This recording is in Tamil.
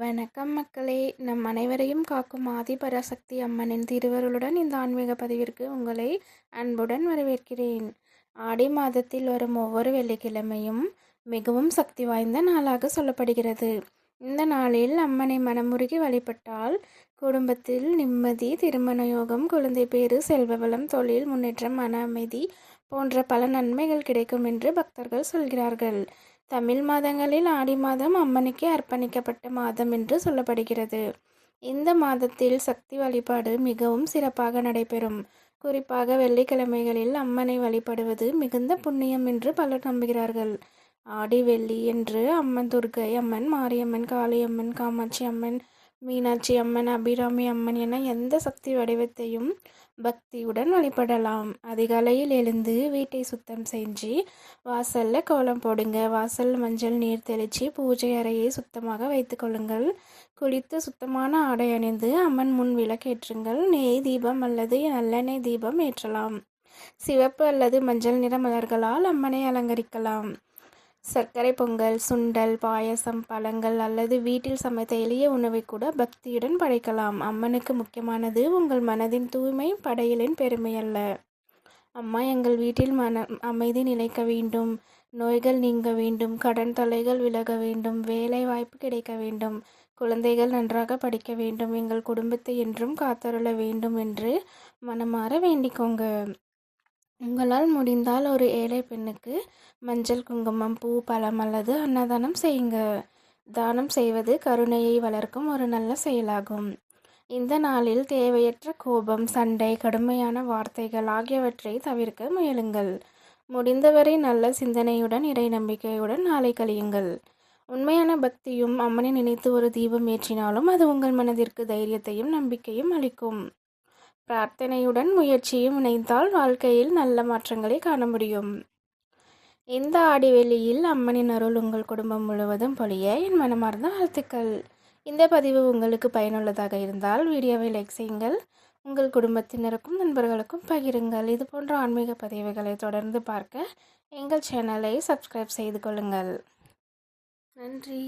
வணக்கம் மக்களே. நம் அனைவரையும் காக்கும் ஆதிபராசக்தி அம்மனின் திருவருளுடன் இந்த ஆன்மீக பதிவிற்கு உங்களை அன்புடன் வரவேற்கிறேன். ஆடி மாதத்தில் வரும் ஒவ்வொரு வெள்ளிக்கிழமையும் மிகவும் சக்தி வாய்ந்த நாளாக சொல்லப்படுகிறது. இந்த நாளில் அம்மனை மனமுருகி வழிபட்டால் குடும்பத்தில் நிம்மதி, திருமண யோகம், குழந்தை பேறு, செல்வ வளம், தொழில் முன்னேற்றம், மன அமைதி போன்ற பல நன்மைகள் கிடைக்கும் என்று பக்தர்கள் சொல்கிறார்கள். தமிழ் மாதங்களில் ஆடி மாதம் அம்மனுக்கு அர்ப்பணிக்கப்பட்ட மாதம் என்று சொல்லப்படுகிறது. இந்த மாதத்தில் சக்தி வழிபாடு மிகவும் சிறப்பாக நடைபெறும். குறிப்பாக வெள்ளிக்கிழமைகளில் அம்மனை வழிபடுவது மிகுந்த புண்ணியம் என்று பலர் நம்புகிறார்கள். ஆடி வெள்ளி என்று அம்மன் துர்க்கை அம்மன், மாரியம்மன், காளியம்மன், காமாட்சி அம்மன், மீனாட்சி அம்மன், அபிராமி அம்மன் என எந்த சக்தி வடிவத்தையும் பக்தியுடன் வழிபடலாம். அதிகாலையில் எழுந்து வீட்டை சுத்தம் செஞ்சு வாசல்ல கோலம் போடுங்க. வாசல் மஞ்சள் நீர் தெளித்து பூஜை அறையை சுத்தமாக வைத்து கொள்ளுங்கள். குளித்து சுத்தமான ஆடை அணிந்து அம்மன் முன் விளக்கேற்றுங்கள். நெய் தீபம் அல்லது நல்லெண்ணெய் தீபம் ஏற்றலாம். சிவப்பு அல்லது மஞ்சள் நிற மலர்களால் அம்மனை அலங்கரிக்கலாம். சர்க்கரை பொங்கல், சுண்டல், பாயசம், பழங்கள் அல்லது வீட்டில் சமைத்த எளிய உணவை கூட பக்தியுடன் படைக்கலாம். அம்மனுக்கு முக்கியமானது உங்கள் மனதின் தூய்மை, படையலின் பெருமை அல்ல. அம்மா, எங்கள் வீட்டில் அமைதி நிலைக்க வேண்டும், நோய்கள் நீங்க வேண்டும், கடன் தொல்லைகள் விலக வேண்டும், வேலை வாய்ப்பு கிடைக்க வேண்டும், குழந்தைகள் நன்றாக படிக்க வேண்டும், எங்கள் குடும்பத்தை என்றும் காத்தருள வேண்டும் என்று மனமாற வேண்டிக்கோங்க. உங்களால் முடிந்தால் ஒரு ஏழை பெண்ணுக்கு மஞ்சள், குங்குமம், பூ, பழம் அல்லது அன்னதானம் செய்யுங்க. தானம் செய்வது கருணையை வளர்க்கும் ஒரு நல்ல செயலாகும். இந்த நாளில் தேவையற்ற கோபம், சண்டை, கடுமையான வார்த்தைகள் ஆகியவற்றை தவிர்க்க முயலுங்கள். முடிந்தவரை நல்ல சிந்தனையுடன், இறை நம்பிக்கையுடன் நாளை கழியுங்கள். உண்மையான பக்தியும் அம்மனை நினைத்து ஒரு தீபம் ஏற்றினாலும் அது உங்கள் மனதிற்கு தைரியத்தையும் நம்பிக்கையும் அளிக்கும். பிரார்த்தனையுடன் முயற்சியும் இணைந்தால் வாழ்க்கையில் நல்ல மாற்றங்களை காண முடியும். இந்த ஆடி வெள்ளியில் அம்மனின் அருள் உங்கள் குடும்பம் முழுவதும் பொழிய என் மனமார்ந்த வாழ்த்துக்கள். இந்த பதிவு உங்களுக்கு பயனுள்ளதாக இருந்தால் வீடியோவை லைக் செய்யுங்கள். உங்கள் குடும்பத்தினருக்கும் நண்பர்களுக்கும் பகிருங்கள். இது போன்ற ஆன்மீக பதிவுகளை தொடர்ந்து பார்க்க எங்கள் சேனலை சப்ஸ்கிரைப் செய்து கொள்ளுங்கள். நன்றி.